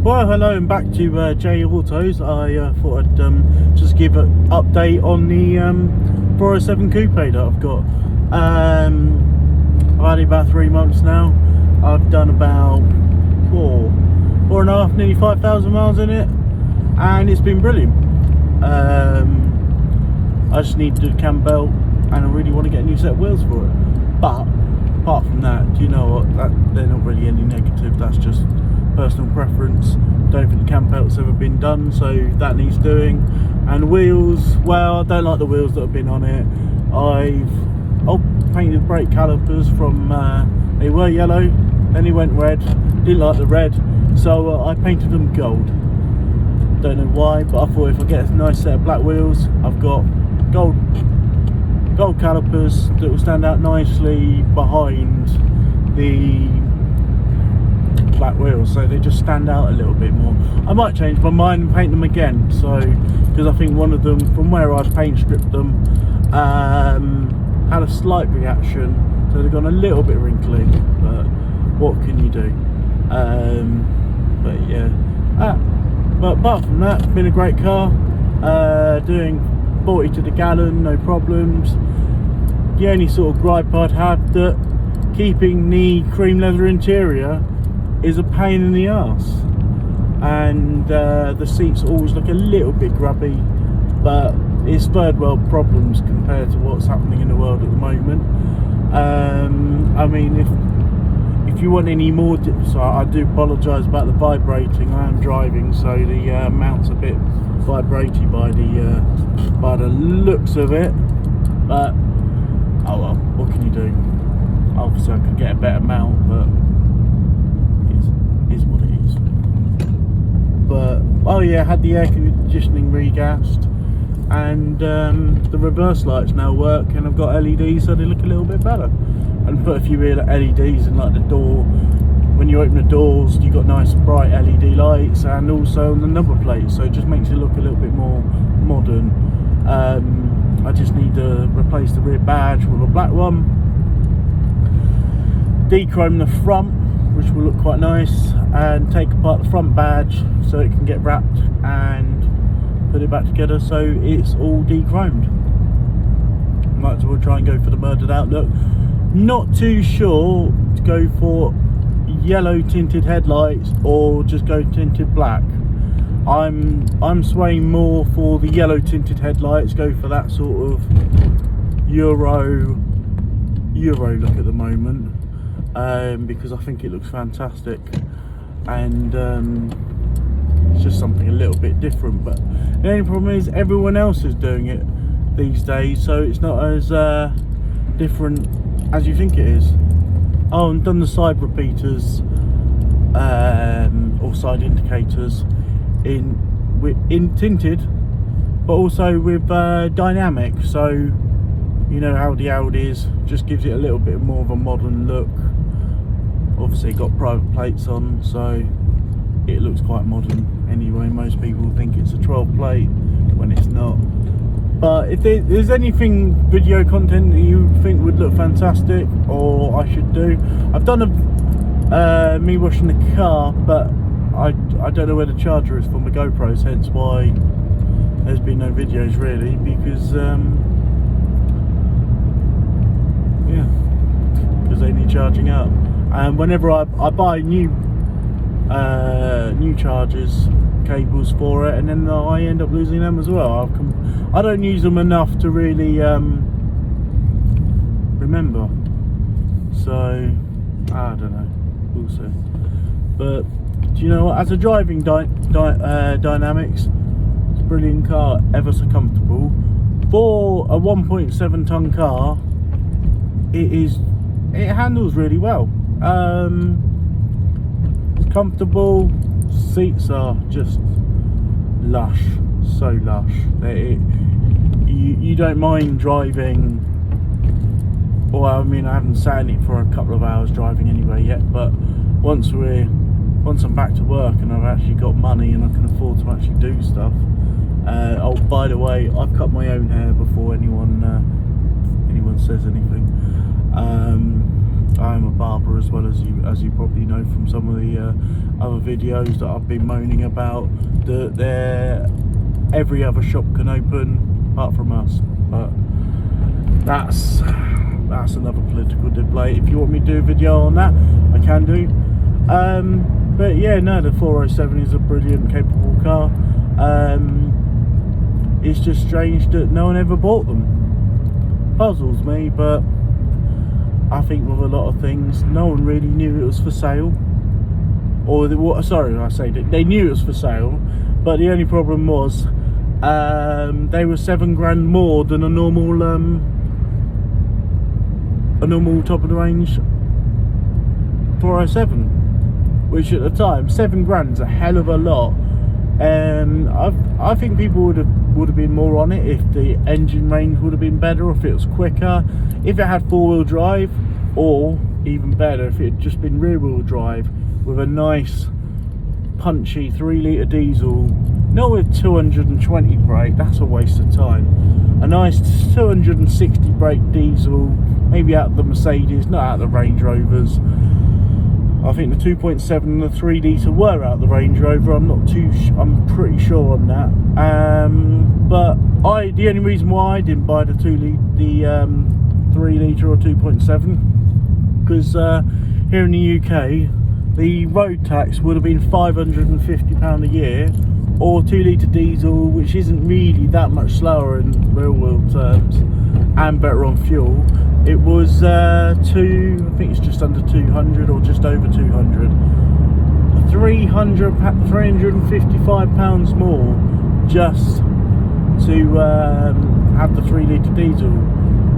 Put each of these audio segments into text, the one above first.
Well, hello and back to J Autos. I thought I'd just give an update on the 407 coupe that I've got. I've had it about 3 months now. I've done about four and a half, nearly 5,000 miles in it, and it's been brilliant. I just need to do a cam belt, and I really want to get a new set of wheels for it. But apart from that, do you know what? They're not really any negative. That's just personal preference. Don't think the cam belt's ever been done, so that needs doing. And wheels, well, I don't like the wheels that have been on it. I've painted brake calipers from they were yellow, then they went red. Didn't like the red, so I painted them gold. Don't know why, but I thought if I get a nice set of black wheels, I've got gold calipers that will stand out nicely behind the black wheels, so they just stand out a little bit more. I might change my mind and paint them again, so because I think one of them, from where I paint stripped them, had a slight reaction, so they've gone a little bit wrinkly, but what can you do? But yeah, but apart from that, it's been a great car. Doing 40 to the gallon, no problems. The only sort of gripe I'd have, that keeping the cream leather interior is a pain in the arse, and the seats always look a little bit grubby, but it's third world problems compared to what's happening in the world at the moment. I mean, if you want any more so I do apologise about the vibrating. I am driving, so the mount's a bit vibraty by the looks of it, but oh well, what can you do? Obviously I could get a better mount, but is what it is. But oh yeah, had the air conditioning regassed, and the reverse lights now work, and I've got LEDs, so they look a little bit better. And put a few LEDs in, like the door, when you open the doors you've got nice bright LED lights, and also on the number plates, so it just makes it look a little bit more modern. I just need to replace the rear badge with a black one, dechrome the front, which will look quite nice, and take apart the front badge so it can get wrapped and put it back together so it's all dechromed. Might as well try and go for the murdered out look. Not too sure to go for yellow tinted headlights or just go tinted black. I'm swaying more for the yellow tinted headlights, go for that sort of Euro look at the moment. Because I think it looks fantastic, and it's just something a little bit different. But the only problem is everyone else is doing it these days, so it's not as different as you think it is. Oh, and done the side repeaters or side indicators in tinted, but also with dynamic, so you know how the Audi's just gives it a little bit more of a modern look. Obviously got private plates on, so it looks quite modern anyway. Most people think it's a 12 plate when it's not. But if there's anything video content that you think would look fantastic or I should do, I've done me washing the car, but I don't know where the charger is for my GoPros, hence why there's been no videos really, because because they need charging up. And whenever I buy new chargers, cables for it, and then I end up losing them as well. I don't use them enough to really remember, so I don't know, we'll see. But do you know what, as a driving dynamics, it's a brilliant car, ever so comfortable for a 1.7 ton car. It handles really well. It's comfortable. Seats are just lush, so lush. You don't mind driving. Well, I mean, I haven't sat in it for a couple of hours driving anyway yet, but once I'm back to work and I've actually got money and I can afford to actually do stuff. Oh, by the way, I've cut my own hair before anyone says anything. I am a barber as well, as you probably know from some of the other videos that I've been moaning about, that every other shop can open apart from us. But that's another political debate. If you want me to do a video on that, I can do. But yeah, no, the 407 is a brilliant, capable car. It's just strange that no one ever bought them. Puzzles me, but I think with a lot of things, no one really knew it was for sale. Or sorry, I say that they knew it was for sale, but the only problem was they were £7,000 more than a normal top of the range 407, which at the time £7,000 is a hell of a lot. And I think people would have been more on it if the engine range would have been better, if it was quicker, if it had 4-wheel drive, or even better if it had just been rear-wheel drive with a nice punchy 3-litre diesel, not with 220 brake, that's a waste of time. A nice 260 brake diesel, maybe out of the Mercedes, not out of the Range Rovers. I think the 2.7 and the 3 litre were out of the Range Rover. I'm pretty sure on that. But the only reason why I didn't buy the 3 litre or 2.7, because here in the UK, the road tax would have been £550 a year, or 2 litre diesel, which isn't really that much slower in real world terms and better on fuel. It was I think it's just under 200 or just over 200. £355 more just to have the 3 litre diesel.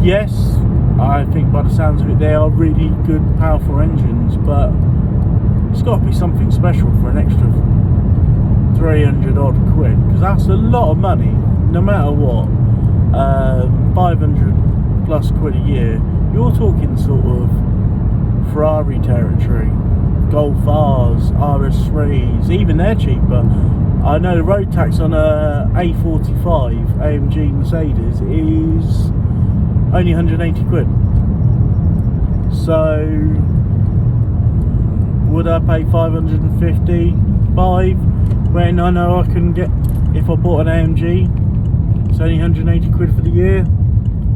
Yes, I think by the sounds of it they are really good, powerful engines, but it's got to be something special for an extra 300 odd quid, because that's a lot of money no matter what. 500 plus quid a year, you're talking sort of Ferrari territory, Golf R's, RS3s, even they're cheaper. I know the road tax on a A45 AMG Mercedes is only 180 quid. So would I pay 555 when I know I can get, if I bought an AMG, it's only 180 quid for the year,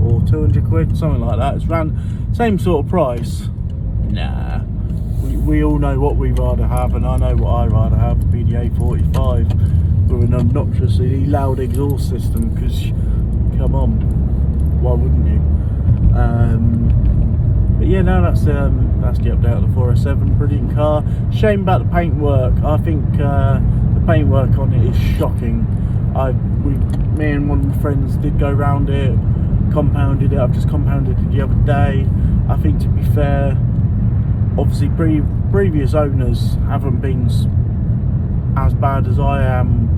or 200 quid, something like that. It's around same sort of price. Nah, we all know what we rather have, and I know what I rather have, the A45 with an obnoxiously loud exhaust system, because come on, why wouldn't you? But yeah, no, that's the update of the 407. Brilliant car. Shame about the paintwork. I think the paintwork on it is shocking. Me and one of my friends did go round it, compounded it. I've just compounded it the other day. I think, to be fair, obviously previous owners haven't been as bad as I am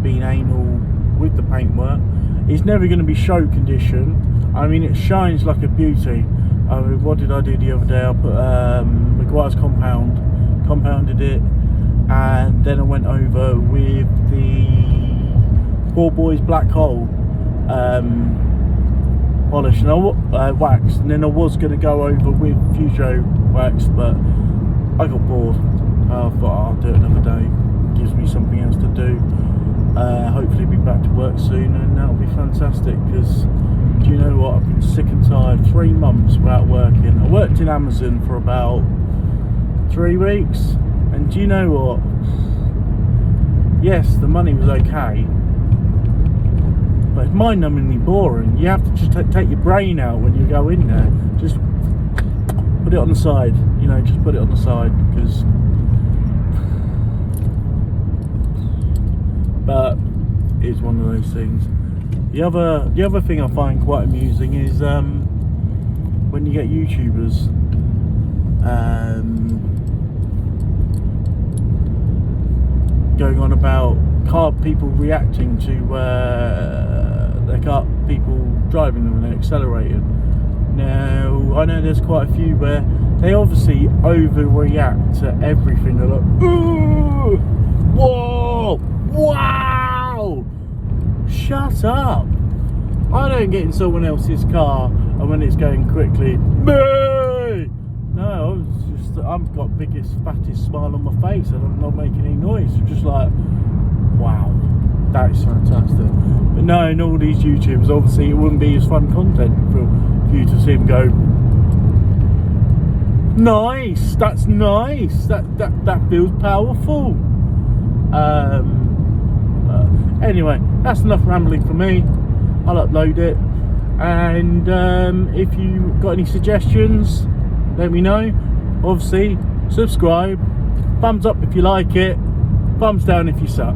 being anal with the paintwork. It's never going to be show condition. I mean, it shines like a beauty. I mean, what did I do the other day? I put Maguire's compounded it, and then I went over with the Poor Boys Black Hole polish and wax, and then I was going to go over with Fuso wax, but I got bored. I thought I'll do it another day. It gives me something else to do. Hopefully be back to work soon, and that'll be fantastic, because do you know what, I've been sick and tired. 3 months without working. I worked in Amazon for about 3 weeks, and do you know what, yes, the money was okay, but it's mind-numbingly boring. You have to just take your brain out when you go in there. Just put it on the side, you know, just put it on the side, because but it's one of those things. The other thing I find quite amusing is when you get YouTubers going on about people reacting to their car, people driving them and they're accelerating. Now, I know there's quite a few where they obviously overreact to everything. They're like, ooh, whoa, wow, shut up. I don't get in someone else's car and when it's going quickly, "Meh!" No, I've got biggest, fattest smile on my face, and I'm not making any noise. Just like, wow, that is fantastic. But knowing all these YouTubers, obviously, it wouldn't be as fun content for you to see them go, nice, that's nice, that feels powerful. Anyway, that's enough rambling for me. I'll upload it, and if you got any suggestions, let me know. Obviously, subscribe, thumbs up if you like it, thumbs down if you suck.